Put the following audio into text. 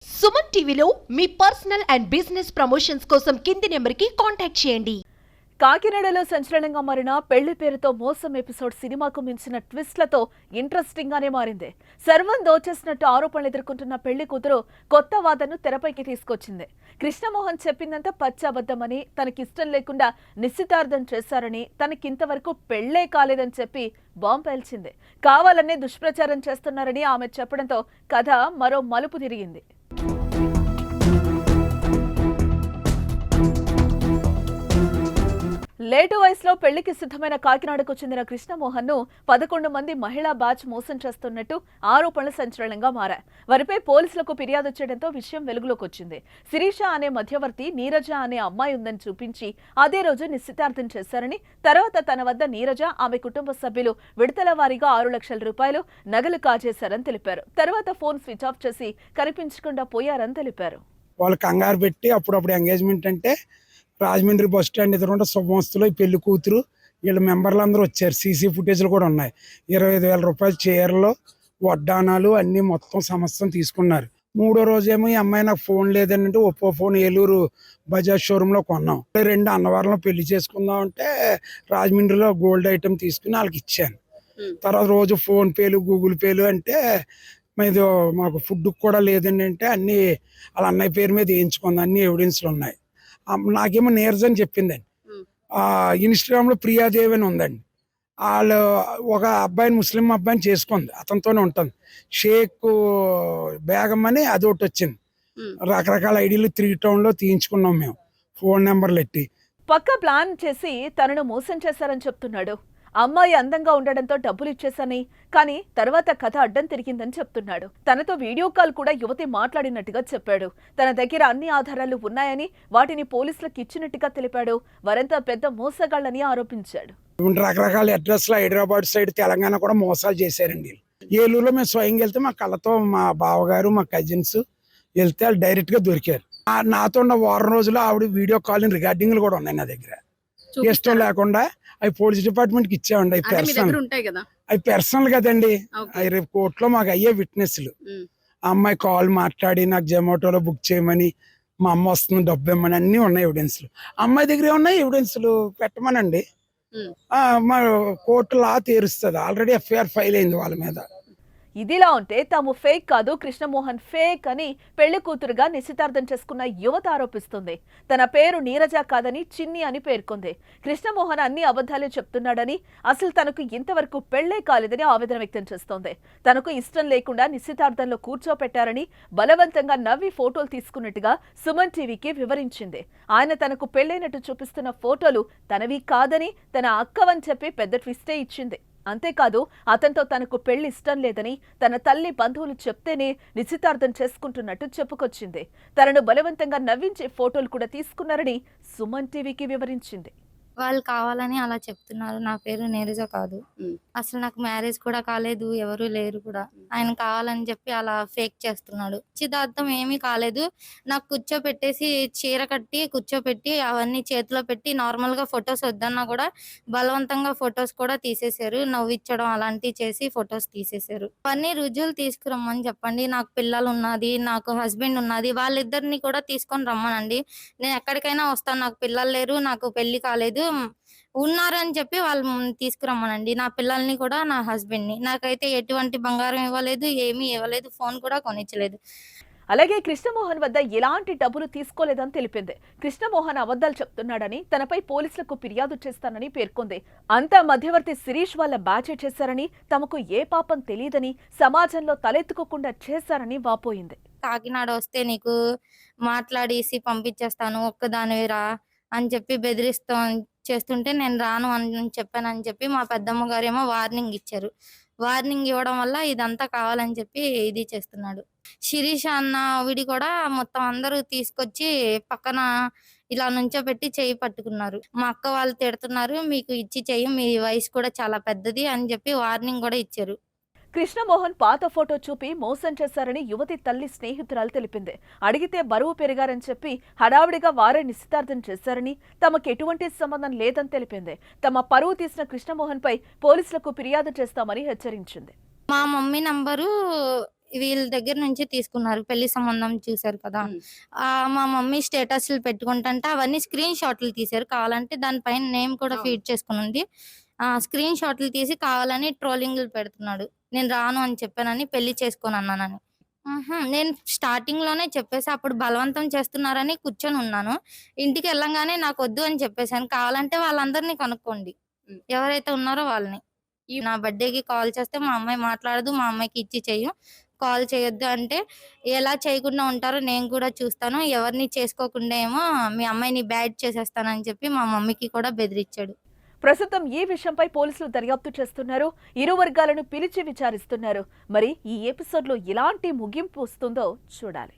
సుమన్ టీవీలో మీ personal and business promotions కోసం కింది నెంబర్కి కాంటాక్ట్ చేయండి. కాకినాడలో సంచలనంగా మారిన పెళ్లి పేరుతో మోసం ఎపిసోడ్ సినిమాకు మించిన ట్విస్ట్లతో ఇంట్రెస్టింగ్ గానే మారింది. సర్వం దోచేసినట్టు ఆరోపణలు ఎదుర్కొంటున్న పెళ్లి కూతురు కొత్త వాదనను తెరపైకి తీసుకొచ్చింది. కృష్ణమోహన్ చెప్పిందంతా పచ్చబద్దమని, తనకిష్టం లేకుండా నిశ్చితార్థం చేశారని, తనకింతవరకు పెళ్లే కాలేదని చెప్పి బాంబు పేల్చింది. కావాలనే దుష్ప్రచారం చేస్తున్నారని ఆమె చెప్పడంతో కథ మరో మలుపు తిరిగింది. లేటు వయసులో పెళ్లికి సిద్ధమైన కాకినాడకు చెందిన కృష్ణమోహన్ ను 11 మంది మహిళా బ్యాచ్ మోసం చేస్తున్నట్టు ఆరోపణలు సంచలనంగా మారాయి. వారిపై పోలీసులకు ఫిర్యాదు చేయడంతో విషయం వెలుగులోకి వచ్చింది. శిరీష అనే మధ్యవర్తి నీరజ అనే అమ్మాయి ఉందని చూపించి అదే రోజు నిశ్చితార్థం చేశారని, తర్వాత తన వద్ద నీరజ, ఆమె కుటుంబ సభ్యులు విడతల వారీగా 6 లక్షల రూపాయలు నగలు కాజేశారని తెలిపారు. తర్వాత ఫోన్ స్విచ్ ఆఫ్ చేసి కనిపించకుండా పోయారని తెలిపారు. వాళ్ళు కంగారు పెట్టి అప్పుడప్పుడు ఎంగేజ్మెంట్ అంటే రాజమండ్రి బస్ స్టాండ్ ఎదురుంటే శుభమస్తులో ఈ పెళ్లి కూతురు వీళ్ళ మెంబర్లు అందరూ వచ్చారు. సీసీ ఫుటేజ్లు కూడా ఉన్నాయి. 25,000 రూపాయల చీరలు, వడ్డానాలు అన్నీ మొత్తం సమస్తం తీసుకున్నారు. మూడో రోజేమో ఈ అమ్మాయి నాకు ఫోన్ లేదంటే ఒప్పో ఫోన్ ఏలూరు బజాజ్ షోరూంలో కొన్నాం. 2 అన్నవరంలో పెళ్లి చేసుకుందాం అంటే రాజమండ్రిలో గోల్డ్ ఐటమ్ తీసుకుని వాళ్ళకి ఇచ్చాను. తర్వాత రోజు ఫోన్ పేలు, గూగుల్ పేలు అంటే ఇది మాకు ఫుడ్ కూడా లేదండి అంటే అన్నీ వాళ్ళ అన్నయ్య పేరు మీద వేయించుకుంది. అన్ని ఎవిడెన్స్లు ఉన్నాయి. నాకేమో నీరజ్ అని చెప్పిందండి. ఇన్స్టాగ్రామ్లో ప్రియాదేవి అని ఉందండి. వాళ్ళు ఒక అబ్బాయిని, ముస్లిం అబ్బాయిని చేసుకుంది, అతనితోనే ఉంటుంది. షేక్ బేగం అని అది ఒకటి వచ్చింది. రకరకాల ఐడీలు 3 టౌన్లో తీయించుకున్నాం మేము, ఫోన్ నెంబర్లు ఎట్టి. పక్క ప్లాన్ చేసి తనను మోసం చేశారని చెప్తున్నాడు. అమ్మాయి అందంగా ఉండడంతో డబ్బులు ఇచ్చేశాని, కానీ తర్వాత కథ అడ్డం తిరిగిందని చెప్తున్నాడు. తనతో వీడియో కాల్ కూడా యువతి మాట్లాడినట్టుగా చెప్పాడు. తన దగ్గర అన్ని ఆధారాలు ఉన్నాయని, వాటిని పోలీసులకు ఇచ్చినట్టుగా తెలిపాడు. వారంతా పెద్ద మోసగాళ్లని ఆరోపించాడు. రకరకాల అడ్రస్లు హైదరాబాద్ సైడ్, తెలంగాణ కూడా మోసాలు చేశారండి. ఏలూరులో మేము స్వయంగా వెళ్తే మా కళ్ళతో మా బావగారు, మా కజిన్స్ వెళ్తే వాళ్ళు డైరెక్ట్ గా దొరికారు. నాతో ఉన్న వారం రోజులు ఆవిడ వీడియో కాల్ రికార్డింగ్లు కూడా ఉన్నాయి నా దగ్గర. ఇష్టం లేకుండా అవి పోలీస్ డిపార్ట్మెంట్ కి ఇచ్చామండి. అవి పర్సనల్ కదండి. అవి రేపు కోర్టులో మాకు అయ్యే విట్నెస్లు. ఆ అమ్మాయి కాల్ మాట్లాడి నాకు జొమాటోలో బుక్ చేయమని, మా అమ్మ వస్తుంది డబ్బు ఇవ్వమని అన్ని ఉన్నాయి ఎవిడెన్స్లు. అమ్మాయి దగ్గర ఉన్నాయి ఎవిడెన్స్లు పెట్టమనండి. మా కోర్టు లా తీరుస్తుంది. ఆల్రెడీ ఎఫ్ఐఆర్ ఫైల్ అయింది వాళ్ళ మీద. ఇదిలా ఉంటే తాము ఫేక్ కాదు, కృష్ణమోహన్ ఫేక్ అని పెళ్లి కూతురుగా నిశ్చితార్థం చేసుకున్న యువత ఆరోపిస్తుంది. తన పేరు నీరజ కాదని చిన్ని అని పేర్కొంది. కృష్ణమోహన్ అన్ని అబద్ధాలే చెప్తున్నాడని, అసలు తనకు ఇంతవరకు పెళ్లే కాలేదని ఆవేదన వ్యక్తం చేస్తోంది. తనకు ఇష్టం లేకుండా నిశ్చితార్థంలో కూర్చోపెట్టారని, బలవంతంగా నవ్వి ఫోటోలు తీసుకున్నట్టుగా సుమన్ టీవీకి వివరించింది. ఆయన తనకు పెళ్లైనట్టు చూపిస్తున్న ఫోటోలు తనవి కాదని, తన అక్కవని చెప్పి పెద్ద ట్విస్టే ఇచ్చింది. అంతేకాదు, అతనితో తనకు పెళ్లి ఇష్టం లేదని, తన తల్లి బంధువులు చెప్తేనే నిశ్చితార్థం చేసుకుంటున్నట్టు చెప్పుకొచ్చింది. తనను బలవంతంగా నవ్వించే ఫోటోలు కూడా తీసుకున్నారని సుమన్ టీవీకి వివరించింది. వాళ్ళు కావాలని అలా చెప్తున్నారు. నా పేరు నీరజ కాదు. అసలు నాకు మ్యారేజ్ కూడా కాలేదు, ఎవరు లేరు కూడా. ఆయన కావాలని చెప్పి అలా ఫేక్ చేస్తున్నాడు. నిశ్చితార్థం ఏమీ కాలేదు. నాకు కూర్చోపెట్టేసి చీర కట్టి కూర్చోపెట్టి అవన్నీ చేతిలో పెట్టి నార్మల్ గా ఫొటోస్ వద్దన్నా కూడా బలవంతంగా ఫొటోస్ కూడా తీసేశారు. నవ్విచ్చడం అలాంటివి చేసి ఫొటోస్ తీసేశారు. అవన్నీ రుజువులు తీసుకురమ్మని చెప్పండి. నాకు పిల్లలు ఉన్నది, నాకు హస్బెండ్ ఉన్నది, వాళ్ళిద్దరిని కూడా తీసుకొని రమ్మనండి. నేను ఎక్కడికైనా వస్తాను. నాకు పిల్లలు లేరు, నాకు పెళ్లి కాలేదు, ఉన్నారు అని చెప్పి వాళ్ళు తీసుకురమ్మనండి. నా పిల్లల్ని కూడా, నా హస్బెండ్ ని. నాకైతే ఎటువంటి బంగారం ఇవ్వలేదు, ఏమీ ఇవ్వలేదు, ఫోన్ కూడా కొనిచ్చలేదు. అలాగే కృష్ణమోహన్ వద్ద ఎలాంటి డబ్బులు తీసుకోలేదని తెలిపింది. కృష్ణమోహన్ అబద్ధాలు చెప్తున్నాడని, తనపై పోలీసులకు ఫిర్యాదు చేస్తానని పేర్కొంది. అంతా మధ్యవర్తి శిరీష్ వాళ్ళ బ్యాచే చేశారని, తమకు ఏ పాపం తెలియదని, సమాజంలో తలెత్తుకోకుండా చేశారని వాపోయింది. కాకినాడ వస్తే నీకు మాట్లాడేసి పంపించేస్తాను, ఒక్కదానివేరా అని చెప్పి చేస్తుంటే నేను రాను అని చెప్పానని చెప్పి మా పెద్దమ్మ గారేమో వార్నింగ్ ఇచ్చారు. వార్నింగ్ ఇవ్వడం వల్ల ఇదంతా కావాలని చెప్పి ఇది చేస్తున్నాడు. శిరీష అన్న ఆవిడ కూడా మొత్తం అందరూ తీసుకొచ్చి పక్కన ఇలా నుంచోబెట్టి చెయ్యి పట్టుకున్నారు. మా అక్క వాళ్ళు తిడుతున్నారు, మీకు ఇచ్చి చెయ్యి, మీ వయసు కూడా చాలా పెద్దది అని చెప్పి వార్నింగ్ కూడా ఇచ్చారు. కృష్ణమోహన్ పాత ఫోటో చూపి మోసం చేశారని యువతి తల్లి స్నేహితురాలు తెలిపింది. అడిగితే బరువు పెరిగారని చెప్పి హడావిడిగా వారే నిశ్చితార్థం చేశారని, తమకు ఎటువంటి సంబంధం లేదని తెలిపింది. తమ పరువు తీసిన కృష్ణమోహన్ పై పోలీసులకు ఫిర్యాదు చేస్తామని హెచ్చరించింది. మా మమ్మీ నంబరు వీళ్ళ దగ్గర నుంచి తీసుకున్నారు. పెళ్లి సంబంధం చూసారు కదా. మా మమ్మీ స్టేటస్లు పెట్టుకుంటుంటే అవన్నీ స్క్రీన్ షాట్లు తీశారు. కావాలంటే దానిపైన నేమ్ కూడా ఫీడ్ చేసుకుని ఉంది. స్క్రీన్ షాట్లు తీసి కావాలని ట్రోలింగ్లు పెడుతున్నాడు. నేను రాను అని చెప్పానని, పెళ్లి చేసుకోను అన్నానని. నేను స్టార్టింగ్ లోనే చెప్పేసి అప్పుడు బలవంతం చేస్తున్నారని కూర్చొని ఉన్నాను. ఇంటికి వెళ్ళంగానే నాకు వద్దు అని చెప్పేసాను. కావాలంటే వాళ్ళందరినీ కనుక్కోండి, ఎవరైతే ఉన్నారో వాళ్ళని. నా బర్త్డేకి కాల్ చేస్తే మా అమ్మాయి మాట్లాడదు, మా అమ్మాయికి ఇచ్చి చెయ్యం, కాల్ చేయొద్దు అంటే ఎలా చేయకుండా ఉంటారో నేను కూడా చూస్తాను, ఎవరిని చేసుకోకుండా ఏమో మీ అమ్మాయిని బ్యాడ్ చేసేస్తానని చెప్పి మా మమ్మీకి కూడా బెదిరించాడు. ప్రస్తుతం ఈ విషయంపై పోలీసులు దర్యాప్తు చేస్తున్నారు. ఇరు వర్గాలను పిలిచి విచారిస్తున్నారు. మరి ఈ ఎపిసోడ్లో ఎలాంటి ముగింపు వస్తుందో చూడాలి.